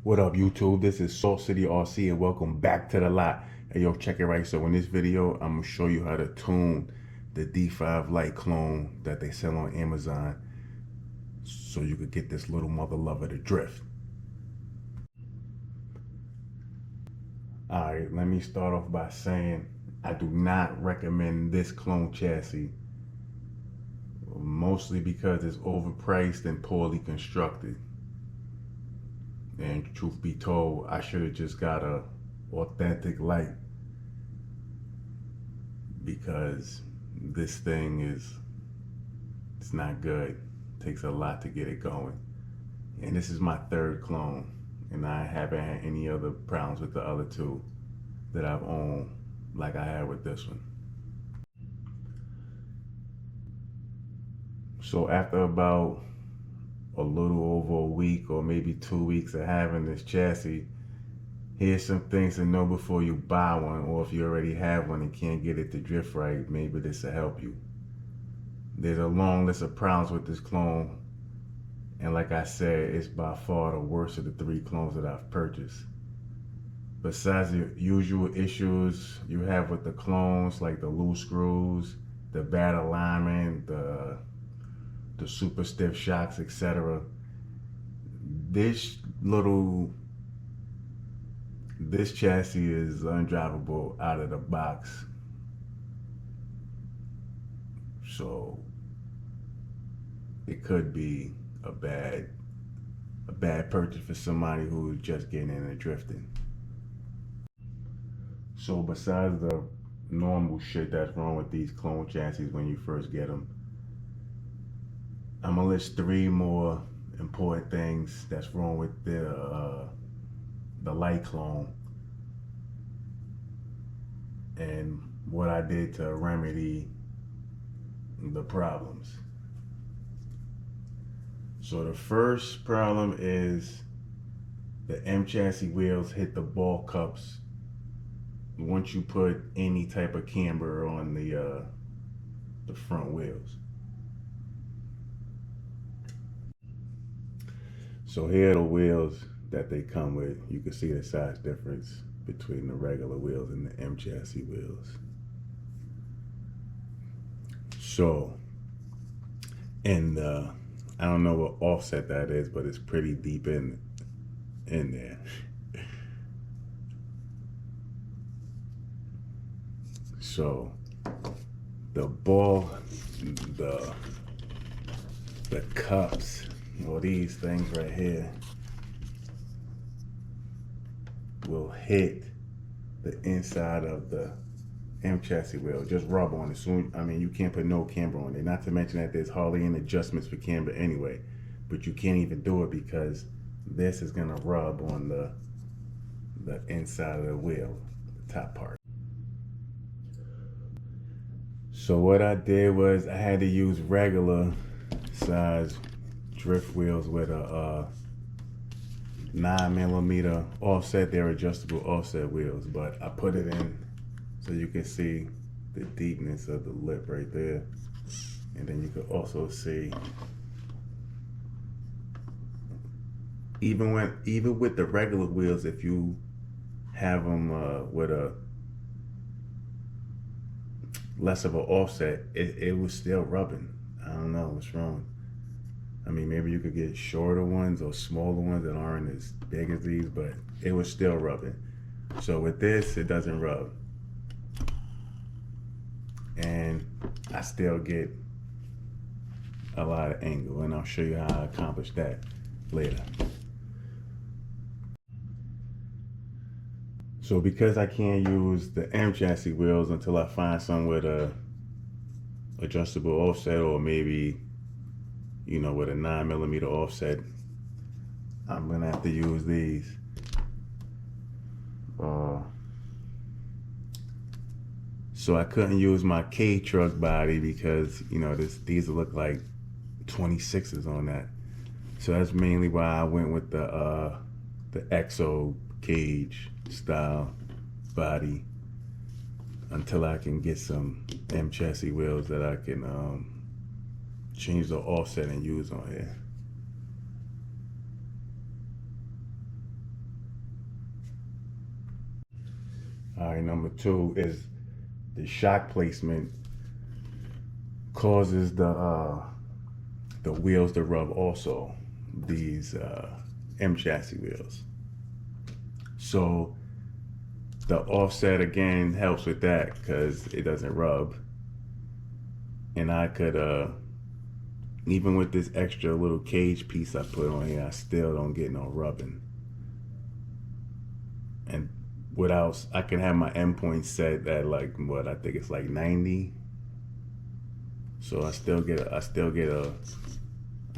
What up, YouTube? This is Salt City RC and welcome back to the lot. Hey, yo, check it right. So in this video, I'm gonna show you how to tune the D5 Lite Clone that they sell on Amazon so you could get this little mother lover to drift. All right, let me start off by saying I do not recommend this clone chassis, mostly because it's overpriced and poorly constructed. And truth be told, I should have just got a authentic light, because this thing it's not good. It takes a lot to get it going. And this is my third clone, and I haven't had any other problems with the other two that I've owned like I had with this one. So after about a little over a week or maybe 2 weeks of having this chassis, here's some things to know before you buy one, or if you already have one and can't get it to drift right, maybe this will help you. There's a long list of problems with this clone, and like I said, it's by far the worst of the 3 clones that I've purchased. Besides the usual issues you have with the clones, like the loose screws, the bad alignment, the super stiff shocks, etc., this chassis is undrivable out of the box. So it could be a bad purchase for somebody who's just getting into drifting. So besides the normal shit that's wrong with these clone chassis when you first get them, I'm gonna list 3 more important things that's wrong with the Lite Clone and what I did to remedy the problems. So the first problem is the M chassis wheels hit the ball cups once you put any type of camber on the front wheels. So here are the wheels that they come with. You can see the size difference between the regular wheels and the M chassis wheels. So, and I don't know what offset that is, but it's pretty deep in there. So the ball, the cups, or these things right here, will hit the inside of the M chassis wheel. Just rub on it soon. I mean, you can't put no camber on it. Not to mention that there's hardly any adjustments for camber anyway. But you can't even do it because this is gonna rub on the inside of the wheel, the top part. So what I did was I had to use regular size drift wheels with a 9mm offset. They're adjustable offset wheels, but I put it in so you can see the deepness of the lip right there, and then you can also see even with the regular wheels, if you have them with a less of an offset, it was still rubbing. I don't know what's wrong. I mean, maybe you could get shorter ones or smaller ones that aren't as big as these, but it was still rubbing. So with this, it doesn't rub. And I still get a lot of angle, and I'll show you how I accomplish that later. So because I can't use the M chassis wheels until I find some with a adjustable offset, or maybe, you know, with a 9mm offset, I'm gonna have to use these. So I couldn't use my K truck body because, you know, these look like 26s on that. So that's mainly why I went with the EXO cage style body until I can get some M chassis wheels that I can change the offset and use on here. All right, number two is the shock placement causes the wheels to rub also, these M chassis wheels. So the offset again helps with that because it doesn't rub. And I could even with this extra little cage piece I put on here, I still don't get no rubbing. And I can have my endpoint set at like what I think it's like 90. So I still get a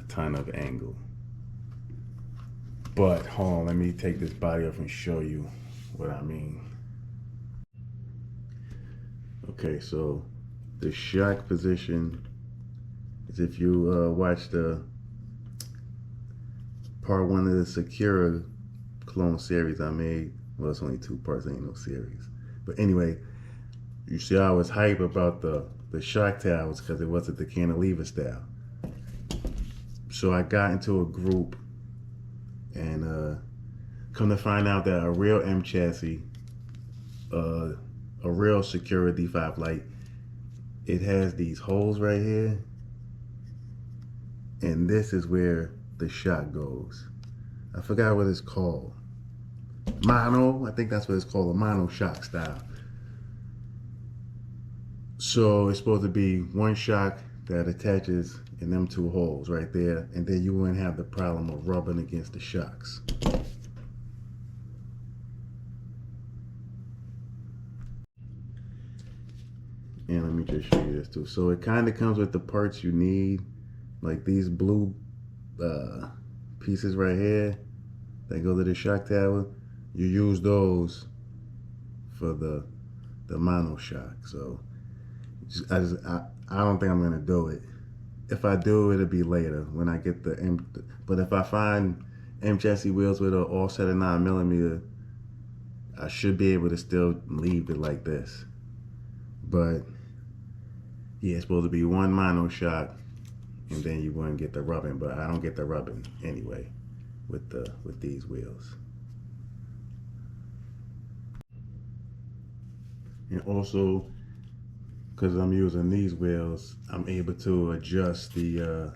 ton of angle. But hold on, let me take this body off and show you what I mean. Okay, so the shock position is, if you watch the part one of the Sakura clone series I made. Well, it's only 2 parts, ain't no series. But anyway, you see I was hype about the shock towers because it wasn't the cantilever style. So I got into a group and come to find out that a real M chassis, a real Sakura D5 Lite, it has these holes right here, and this is where the shock goes. I forgot what it's called. Mono, I think that's what it's called, a mono shock style. So it's supposed to be one shock that attaches in them 2 holes right there, and then you wouldn't have the problem of rubbing against the shocks. And let me just show you this too. So it kind of comes with the parts you need, like these blue pieces right here that go to the shock tower. You use those for the mono shock. So I don't think I'm gonna do it. If I do, it'll be later when I get the M. But if I find M chassis wheels with an offset of 9mm, I should be able to still leave it like this. But yeah, it's supposed to be one mono shock, and then you wouldn't get the rubbing. But I don't get the rubbing anyway with these wheels. And also, because I'm using these wheels, I'm able to adjust the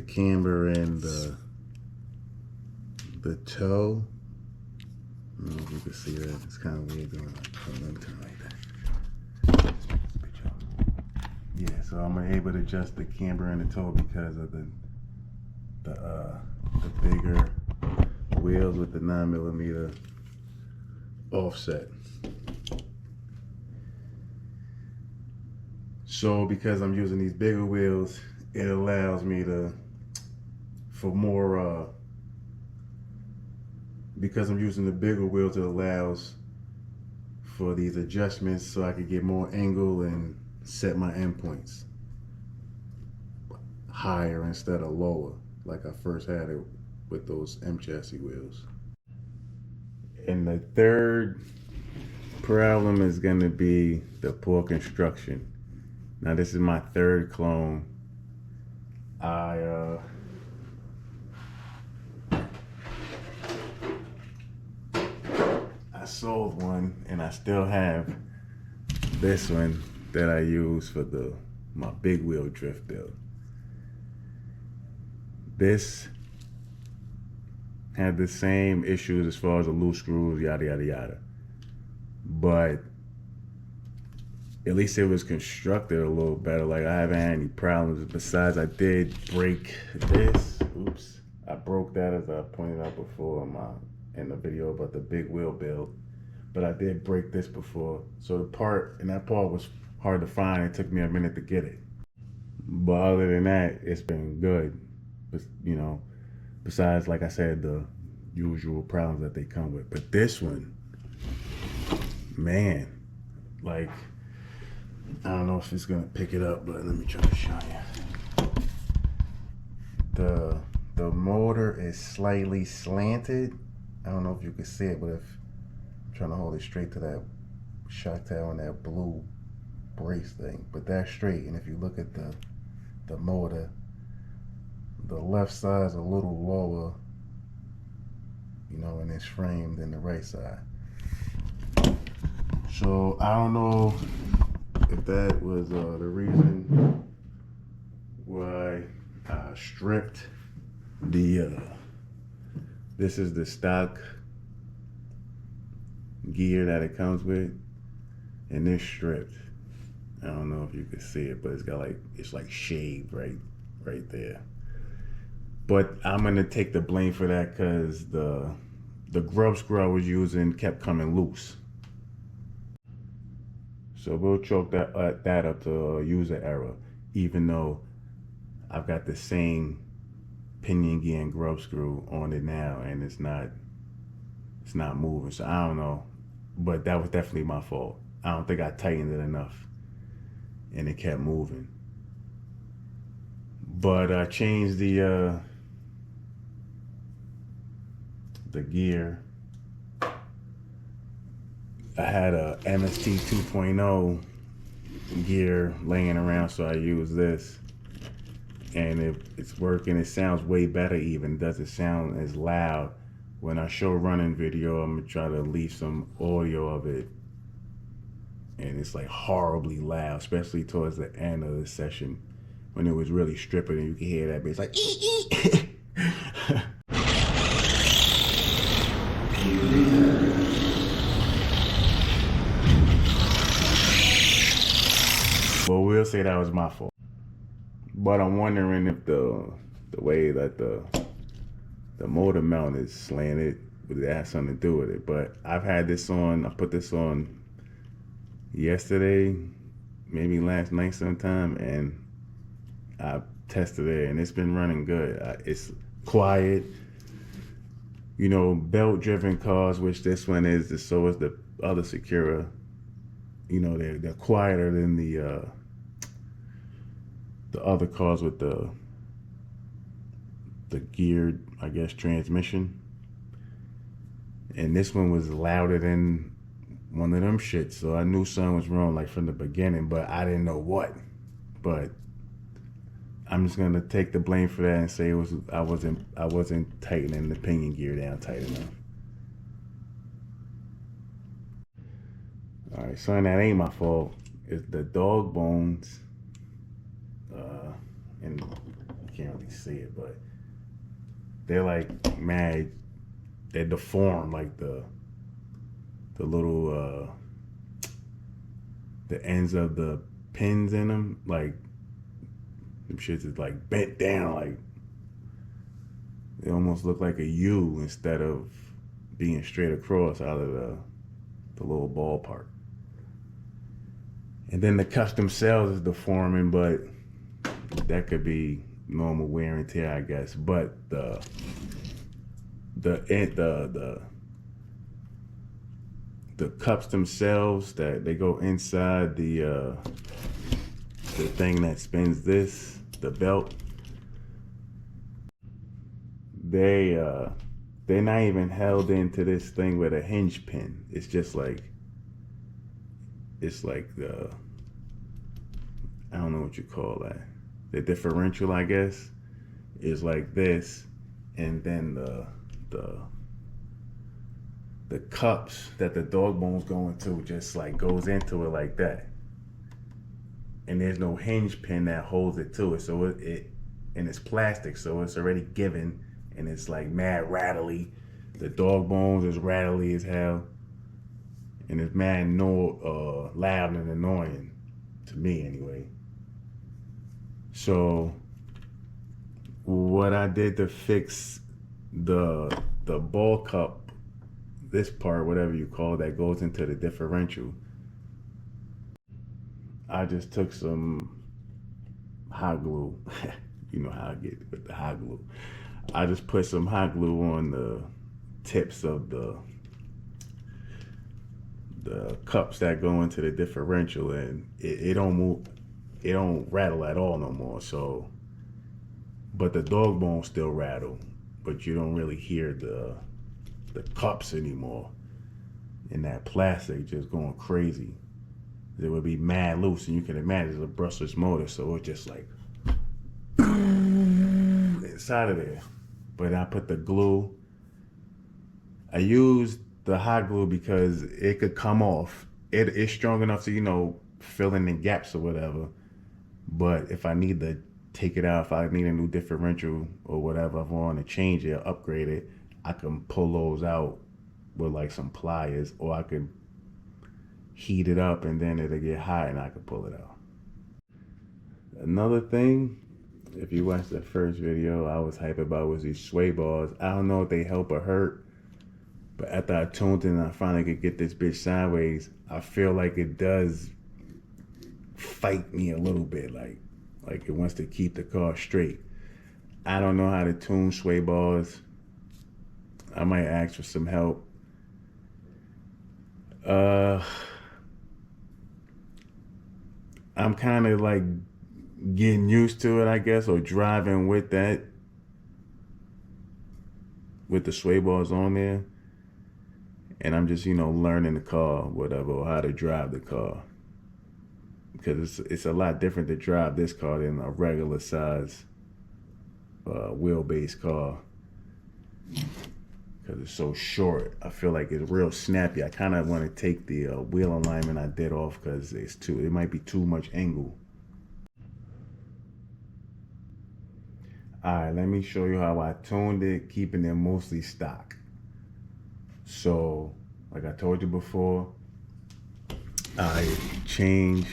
camber and the toe. I don't know if you can see that. It's kind of weird doing like that. Yeah, so I'm able to adjust the camber and the toe because of the bigger wheels with the 9mm offset. So because I'm using these bigger wheels, it allows me to, for more, because I'm using the bigger wheels, it allows for these adjustments so I could get more angle and set my endpoints higher instead of lower like I first had it with those M chassis wheels. And the third problem is going to be the poor construction. Now this is my 3rd clone. I sold one, and I still have this one that I use for my big wheel drift build. This had the same issues as far as the loose screws, yada yada yada, but at least it was constructed a little better. Like, I haven't had any problems. Besides, I did break this. Oops, I broke that, as I pointed out before in the video about the big wheel build. But I did break this before, so that part was hard to find. It took me a minute to get it. But other than that, it's been good. But, you know, besides, like I said, the usual problems that they come with. But this one, man, like, I don't know if it's gonna pick it up, but let me try to show you. The motor is slightly slanted. I don't know if you can see it, but if I'm trying to hold it straight to that shock tower and that blue brace thing, but that's straight. And if you look at the motor, the left side is a little lower you know, and it's framed in the right side. So I don't know if that was the reason why I stripped the this is the stock gear that it comes with, and this stripped. I don't know if you can see it, but it's got it's like shaved right there. But I'm gonna take the blame for that because the grub screw I was using kept coming loose. So we'll chalk that up to user error, even though I've got the same pinion gear and grub screw on it now, and it's not moving. So I don't know, but that was definitely my fault. I don't think I tightened it enough, and it kept moving. But I changed the gear. I had a MST 2.0 gear laying around, so I used this, and it's working. It sounds way better. Even it doesn't sound as loud. When I show running video, I'm gonna try to leave some audio of it, and it's like horribly loud, especially towards the end of the session when it was really stripping, and you can hear that bass like ee. Well, we'll say that was my fault. But I'm wondering if the way that the motor mount is slanted, would that have something to do with it? But I've had this on, I put this on yesterday, maybe last night sometime, and I tested it, and it's been running good. It's quiet. You know, belt-driven cars, which this one is, so is the other Sakura. You know, they're quieter than the other cars with the geared, I guess, transmission. And this one was louder than one of them shits, so I knew something was wrong like from the beginning, but I didn't know what. But I'm just gonna take the blame for that and say I wasn't tightening the pinion gear down tight enough. All right, son, that ain't my fault. It's the dog bones, and you can't really see it, but they're like mad. They're deformed, like the little the ends of the pins in them, like them shits is like bent down, like they almost look like a U instead of being straight across out of the little ball part. And then the custom cells is deforming, but that could be normal wear and tear, I guess. But the cups themselves, that they go inside the thing that spins this, the belt, they're not even held into this thing with a hinge pin. It's just like, it's like the, I don't know what you call that. The differential, I guess, is like this, and then the cups that the dog bones go into just like goes into it like that. And there's no hinge pin that holds it to it, so and it's plastic, so it's already given, and it's like mad rattly. The dog bones is rattly as hell, and it's mad loud and annoying to me anyway. So what I did to fix the ball cup, this part, whatever you call it, that goes into the differential, I just took some hot glue. You know how I get with the hot glue. I just put some hot glue on the tips of the cups that go into the differential, and it don't move, it don't rattle at all no more. So, but the dog bones still rattle, but you don't really hear the cups anymore, and that plastic just going crazy. It would be mad loose, and you can imagine it's a brushless motor, so it's just like inside of there. But I put the glue I used the hot glue because it could come off. It's strong enough to, you know, fill in the gaps or whatever. But if I need to take it out, if I need a new differential or whatever, if I want to change it or upgrade it, I can pull those out with like some pliers, or I could heat it up and then it'll get hot and I can pull it out. Another thing, if you watched the first video, I was hype about was these sway bars. I don't know if they help or hurt, but after I tuned in and I finally could get this bitch sideways, I feel like it does fight me a little bit, like it wants to keep the car straight. I don't know how to tune sway bars. I might ask for some help. I'm kind of like getting used to it, I guess, or driving with that, with the sway bars on there. And I'm just, you know, learning the car, whatever, or how to drive the car. Because it's a lot different to drive this car than a regular size wheelbase car. Because it's so short. I feel like it's real snappy. I kind of want to take the wheel alignment I did off because it might be too much angle. Alright, let me show you how I tuned it, keeping it mostly stock. So, like I told you before, I changed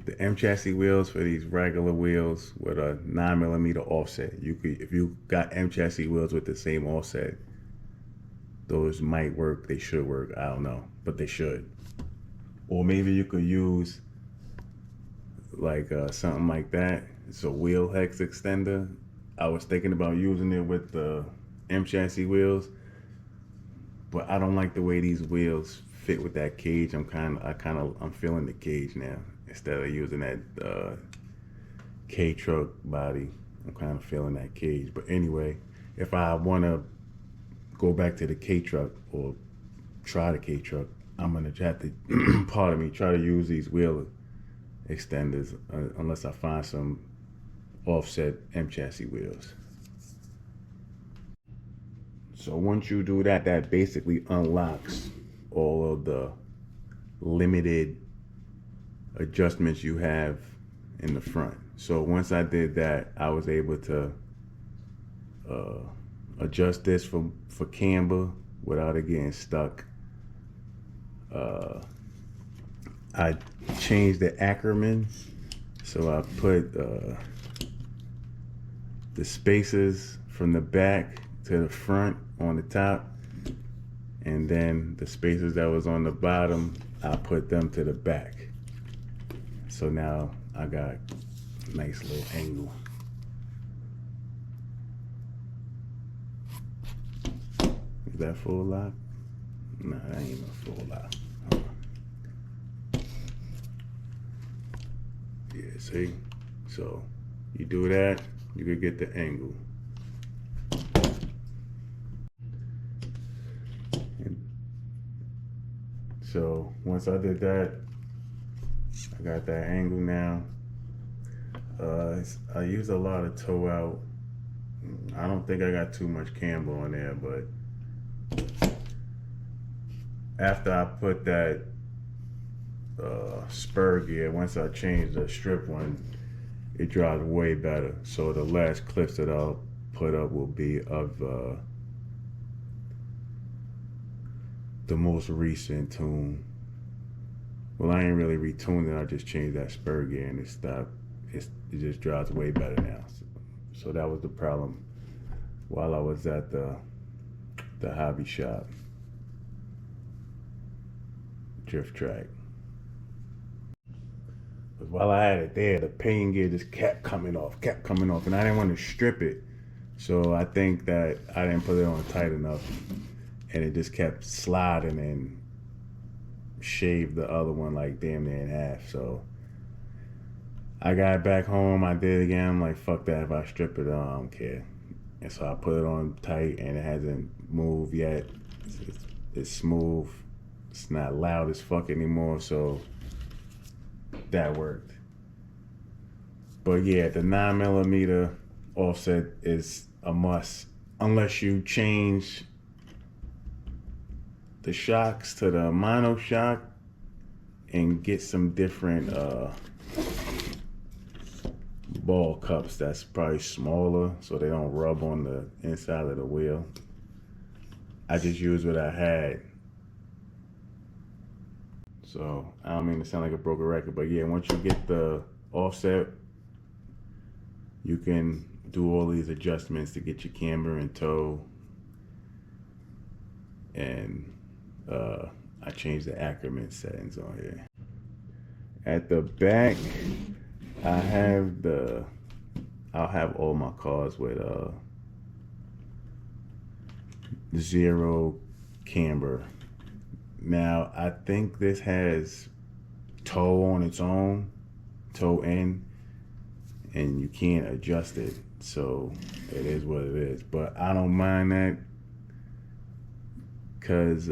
the M chassis wheels for these regular wheels with a 9mm offset. If you got M chassis wheels with the same offset, those might work. They should work. I don't know, but they should. Or maybe you could use like something like that. It's a wheel hex extender. I was thinking about using it with the M chassis wheels, but I don't like the way these wheels fit with that cage. I'm feeling the cage now instead of using that K truck body. I'm kind of feeling that cage. But anyway, if I want to go back to the K truck or try the K truck, I'm gonna have to, pardon me, try to use these wheel extenders unless I find some offset M chassis wheels. So once you do that, that basically unlocks all of the limited adjustments you have in the front. So once I did that, I was able to adjust this for camber without it getting stuck. I changed the Ackerman, so I put the spacers from the back to the front on the top, and then the spacers that was on the bottom, I put them to the back. So now I got a nice little angle. Is that full lock? Nah, that ain't no full lock. Yeah, see? So you do that, you could get the angle. So once I did that, I got that angle now. I use a lot of toe out. I don't think I got too much camber on there, but after I put that spur gear, once I changed the strip one, it drives way better. So the last clips that I'll put up will be of the most recent tune. Well, I ain't really retuned it. I just changed that spur gear and it stopped. It just drives way better now. So that was the problem while I was at the hobby shop, drift track. But while I had it there, the pain gear just kept coming off, and I didn't want to strip it. So I think that I didn't put it on tight enough, and it just kept sliding and shaved the other one like damn near in half. So I got back home, I did it again. I'm like, fuck that, if I strip it, I don't care. And so I put it on tight, and it hasn't moved yet. It's smooth. It's not loud as fuck anymore, so that worked. But yeah, the 9mm offset is a must, unless you change the shocks to the mono shock and get some different ball cups that's probably smaller so they don't rub on the inside of the wheel. I just used what I had. So I don't mean to sound like a broken record, but yeah, once you get the offset, you can do all these adjustments to get your camber in tow. And I changed the Ackerman settings on here. At the back, I'll have all my cars with 0 camber. Now, I think this has tow on its own, tow in, and you can't adjust it. So it is what it is. But I don't mind that, because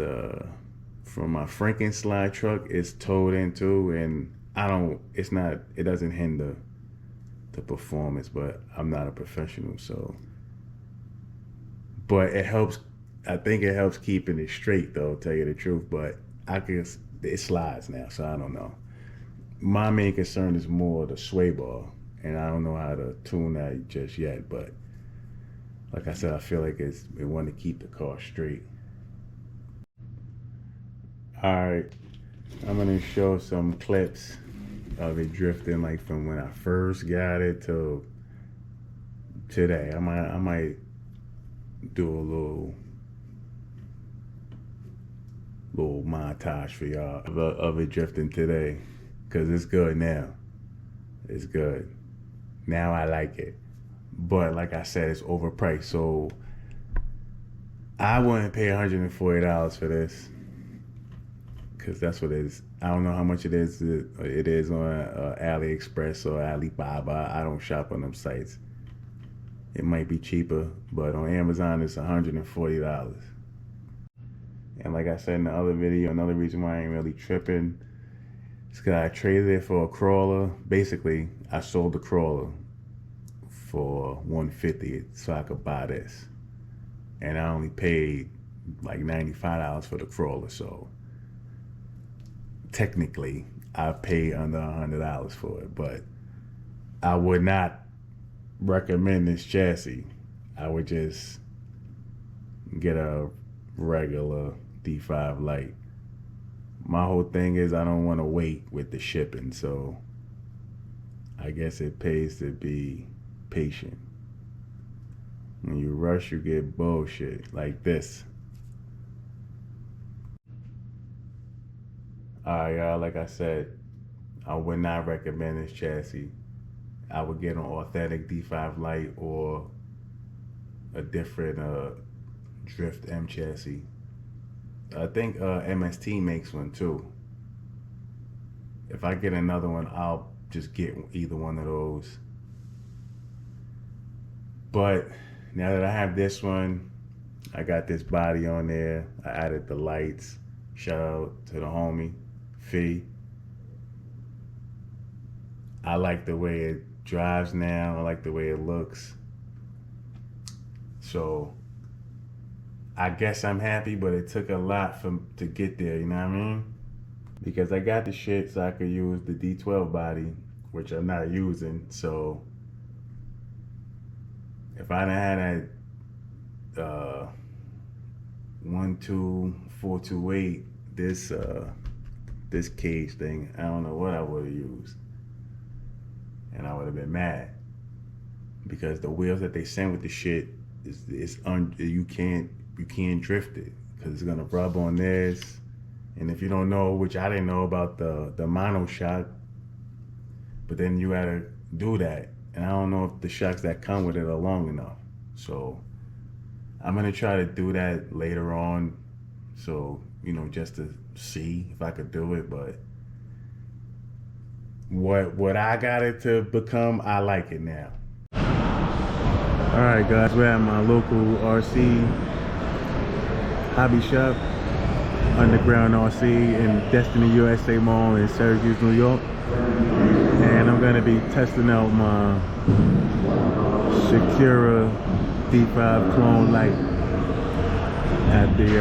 from my Franken slide truck, it's towed in too, and it doesn't hinder the performance, but I'm not a professional, so. But it helps, I think it helps keeping it straight though, tell you the truth, but I guess it slides now, so I don't know. My main concern is more the sway bar, and I don't know how to tune that just yet, but like I said, I feel like it want to keep the car straight. Alright, I'm gonna show some clips of it drifting, like from when I first got it till today. I might do a little montage for y'all of it drifting today, because it's good now. It's good. Now I like it. But like I said, it's overpriced, so I wouldn't pay $140 for this, because that's what it is. I don't know how much it is on AliExpress or Alibaba. I don't shop on them sites. It might be cheaper, but on Amazon it's $140. And like I said in the other video, another reason why I ain't really tripping is because I traded it for a crawler. Basically, I sold the crawler for $150 so I could buy this. And I only paid like $95 for the crawler, so technically I paid under $100 for it. But I would not recommend this chassis. I would just get a regular D5 Lite. My whole thing is I don't want to wait with the shipping, so I guess it pays to be patient. When you rush, you get bullshit like this. Alright, y'all, like I said, I would not recommend this chassis. I would get an authentic D5 Lite or a different Drift M chassis. I think MST makes one too. If I get another one, I'll just get either one of those. But now that I have this one, I got this body on there. I added the lights. Shout out to the homie, Fee. I like the way it drives now. I like the way it looks. So I guess I'm happy, but it took a lot to get there, you know what I mean? Because I got the shit so I could use the D12 body, which I'm not using. So if I done had that 12428, this cage thing, I don't know what I would have used. And I would have been mad, because the wheels that they send with the shit you can't drift it, because it's gonna rub on this. And if you don't know, which I didn't know about the mono shock, but then you gotta do that, and I don't know if the shocks that come with it are long enough. So I'm gonna try to do that later on, so you know, just to see if I could do it. But what I got it to become, I like it now. Alright guys, we're at my local RC hobby shop, Underground RC in Destiny USA Mall in Syracuse, New York. And I'm gonna be testing out my Sakura D5 Clone Lite at the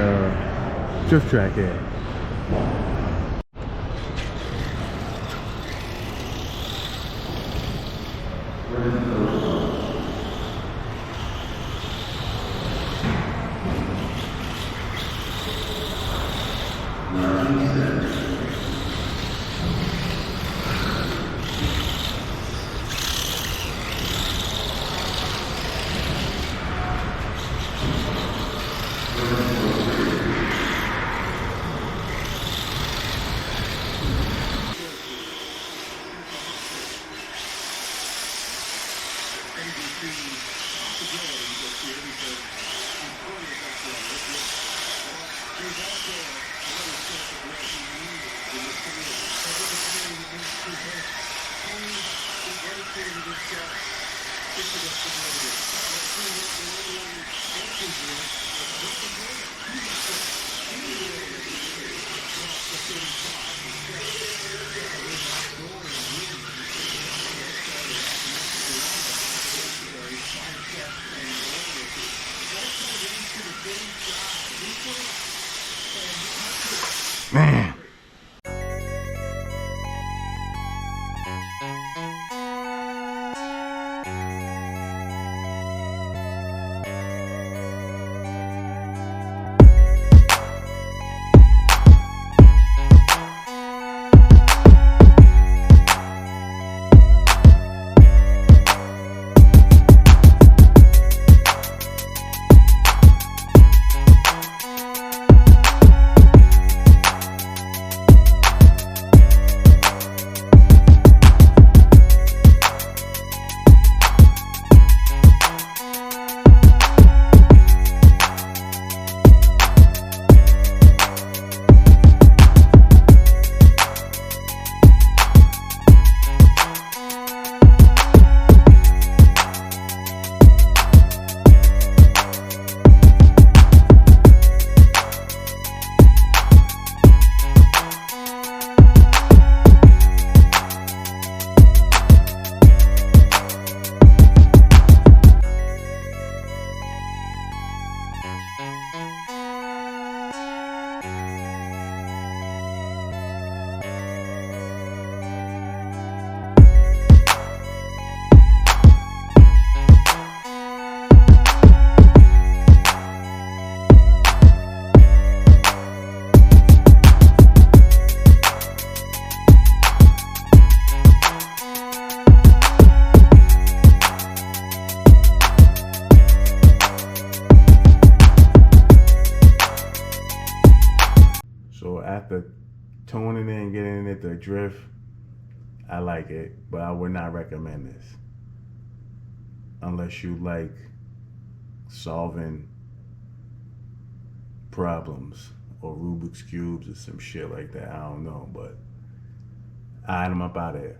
drift track here. Man. So after tuning in and getting it to drift, I like it, but I would not recommend this unless you like solving problems or Rubik's cubes or some shit like that. I don't know, but I'm up out of here.